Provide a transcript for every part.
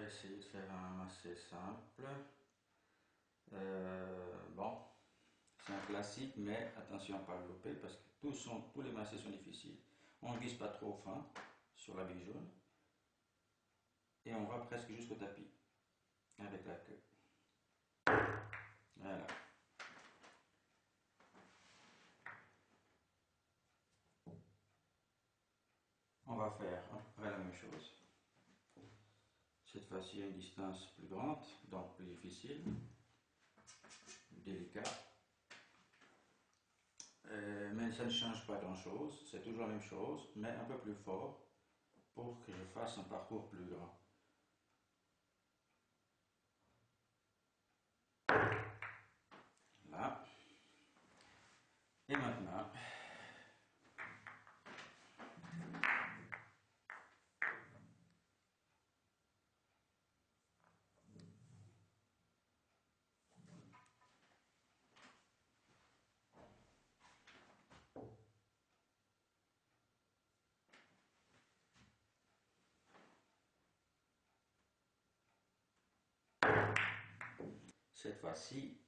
essayer de faire un assez simple. Bon, c'est un classique, mais attention à ne pas le louper parce que tous les massés sont difficiles. On ne glisse pas trop fin sur la bille jaune et on va presque jusqu'au tapis avec la queue. Voilà. On va faire à peu près la même chose. Cette fois-ci à une distance plus grande, donc plus difficile, délicat. Mais ça ne change pas grand-chose, c'est toujours la même chose, mais un peu plus fort pour que je fasse un parcours plus grand. Là. Et maintenant, cette fois-ci,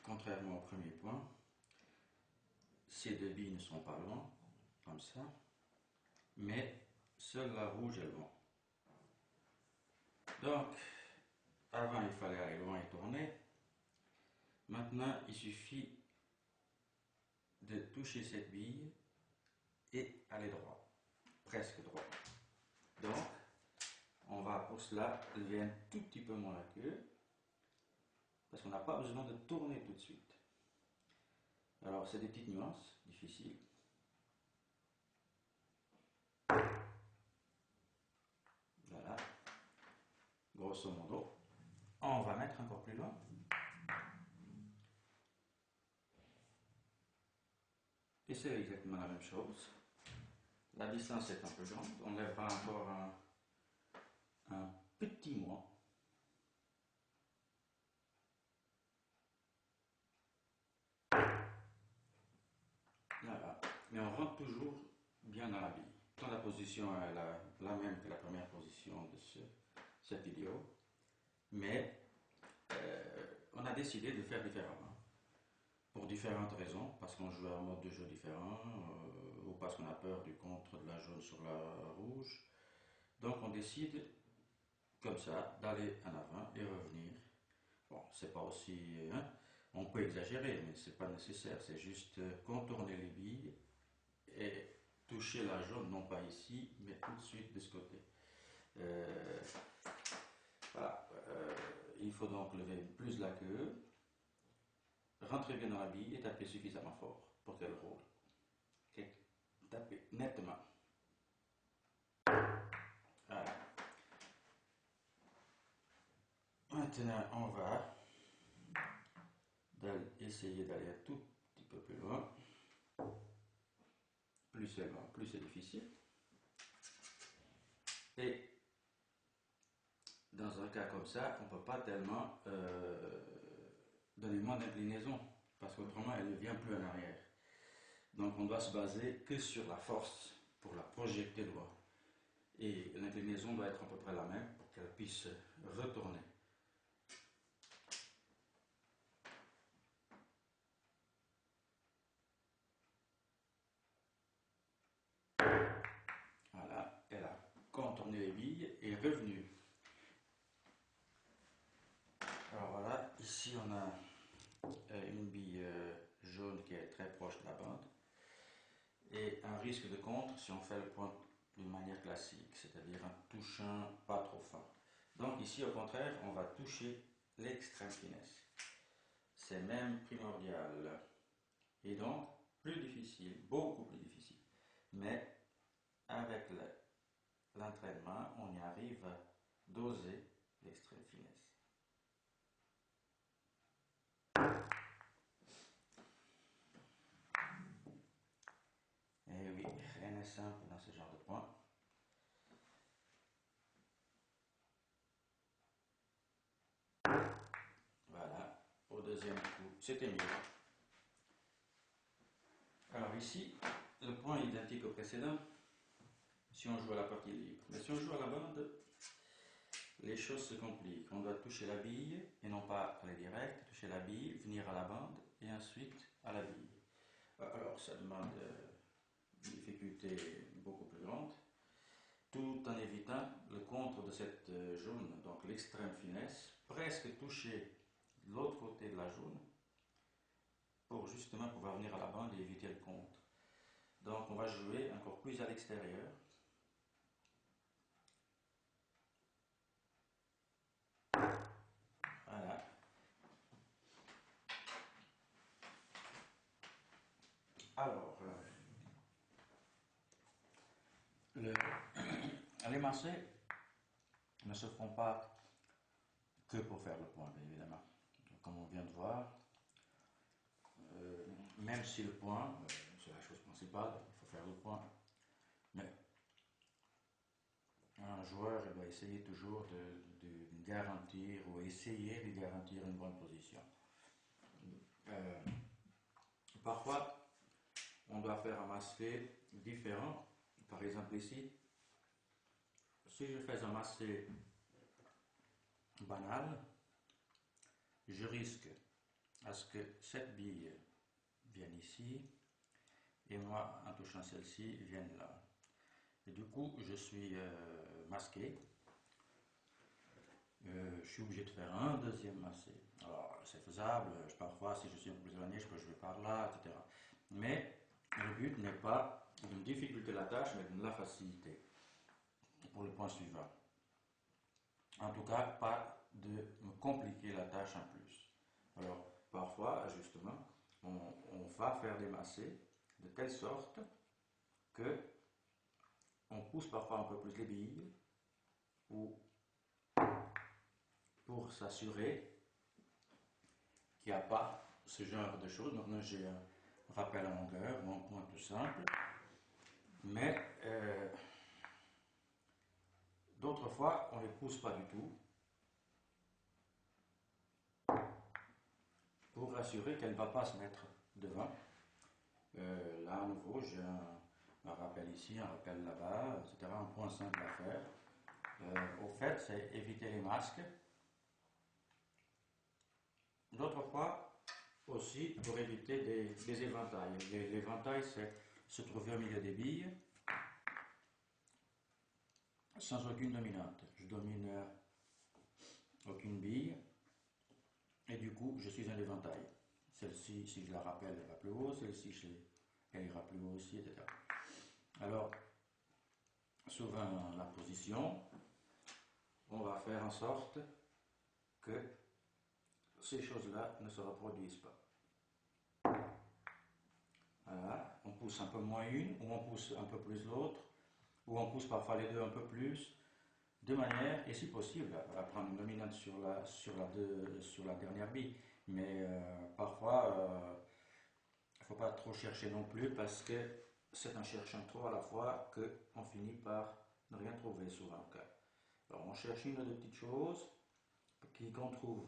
contrairement au premier point, ces deux billes ne sont pas loin, comme ça, mais seule la rouge est loin. Donc, avant il fallait aller loin et tourner. Maintenant, il suffit de toucher cette bille et aller droit, presque droit. Donc, on va pour cela lever un tout petit peu moins la queue, parce qu'on n'a pas besoin de tourner tout de suite. Alors, c'est des petites nuances difficiles. Voilà, grosso modo. On va mettre encore plus loin. Et c'est exactement la même chose. La distance est un peu grande. On lèvera encore un petit moins. Voilà. Mais on rentre toujours bien dans la bille. Quand la position est la même que la première position de cette vidéo. Mais on a décidé de faire différemment. Pour différentes raisons, parce qu'on joue à un mode de jeu différent, ou parce qu'on a peur du contre de la jaune sur la rouge. Donc on décide, comme ça, d'aller en avant et revenir. Bon, c'est pas aussi... Hein, on peut exagérer, mais c'est pas nécessaire. C'est juste contourner les billes et toucher la jaune, non pas ici, mais tout de suite de ce côté. Voilà. Il faut donc lever plus la queue, rentrer bien dans la bille et taper suffisamment fort pour qu'elle roule. Okay. Taper nettement. Voilà. Maintenant, on va essayer d'aller un tout petit peu plus loin. Plus c'est loin, plus c'est difficile. Et dans un cas comme ça, on ne peut pas tellement donner moins d'inclinaison, parce qu'autrement elle ne vient plus en arrière. Donc on doit se baser que sur la force pour la projeter loin. Et l'inclinaison doit être à peu près la même pour qu'elle puisse retourner. Voilà, elle a contourné les billes et est revenue. Alors voilà, ici on a une bille jaune qui est très proche de la bande et un risque de contre si on fait le point d'une manière classique, c'est-à-dire en touchant pas trop fin. Donc ici au contraire, on va toucher l'extrême finesse. C'est même primordial et donc plus difficile, beaucoup plus difficile. Mais avec l'entraînement, on y arrive à doser l'extrême finesse. Et oui, rien n'est simple dans ce genre de point. Voilà, au deuxième coup, c'était mieux. Alors ici, le point est identique au précédent, si on joue à la partie libre. Mais si on joue à la bande, les choses se compliquent. On doit toucher la bille et non pas aller direct, toucher la bille, venir à la bande et ensuite à la bille. Alors ça demande une difficulté beaucoup plus grande, tout en évitant le contre de cette jaune, donc l'extrême finesse, presque toucher l'autre côté de la jaune pour justement pouvoir venir à la bande et éviter le contre. Donc on va jouer encore plus à l'extérieur. Voilà. Alors, les macets ne se font pas que pour faire le point, bien évidemment. Comme on vient de voir, même si le point, c'est la chose principale, il faut faire le point. Mais un joueur doit essayer toujours de garantir ou essayer de garantir une bonne position. Parfois, on doit faire un masqué différent. Par exemple ici, si je fais un masqué banal, je risque à ce que cette bille vienne ici et moi, en touchant celle-ci, vienne là. Et du coup, je suis masqué. Je suis obligé de faire un deuxième masqué. Alors, c'est faisable. Parfois, si je suis un peu plus éloigné, je peux jouer par là, etc. Mais le but n'est pas d'une difficulté de la tâche, mais de la facilité pour le point suivant. En tout cas, pas de me compliquer la tâche en plus. Alors, parfois, justement, on va faire des massés de telle sorte que on pousse parfois un peu plus les billes ou pour s'assurer qu'il n'y a pas ce genre de choses. Maintenant, j'ai un rappel à longueur ou un point tout simple. Mais d'autres fois, on ne les pousse pas du tout pour assurer qu'elle ne va pas se mettre devant. Là, à nouveau, j'ai un rappel ici, un rappel là-bas, etc. Un point simple à faire. Au fait, c'est éviter les masques. D'autres fois, aussi pour éviter des éventails. L'éventail, c'est se trouver au milieu des billes sans aucune dominante. Je domine aucune bille et du coup, je suis un éventail. Celle-ci, si je la rappelle, elle va plus haut. Celle-ci, elle ira plus haut aussi, etc. Alors, souvent la position, on va faire en sorte que ces choses-là ne se reproduisent pas. Voilà, on pousse un peu moins une, ou on pousse un peu plus l'autre, ou on pousse parfois les deux un peu plus, de manière, et si possible, à prendre une dominante sur la dernière bille. Mais parfois, il ne faut pas trop chercher non plus, parce que c'est en cherchant trop à la fois qu'on finit par ne rien trouver souvent. Alors on cherche une ou deux petites choses qu'on trouve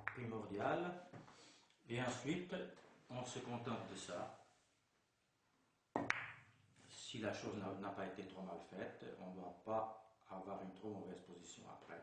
primordiales, et ensuite on se contente de ça. Si la chose n'a pas été trop mal faite, on ne doit pas avoir une trop mauvaise position après.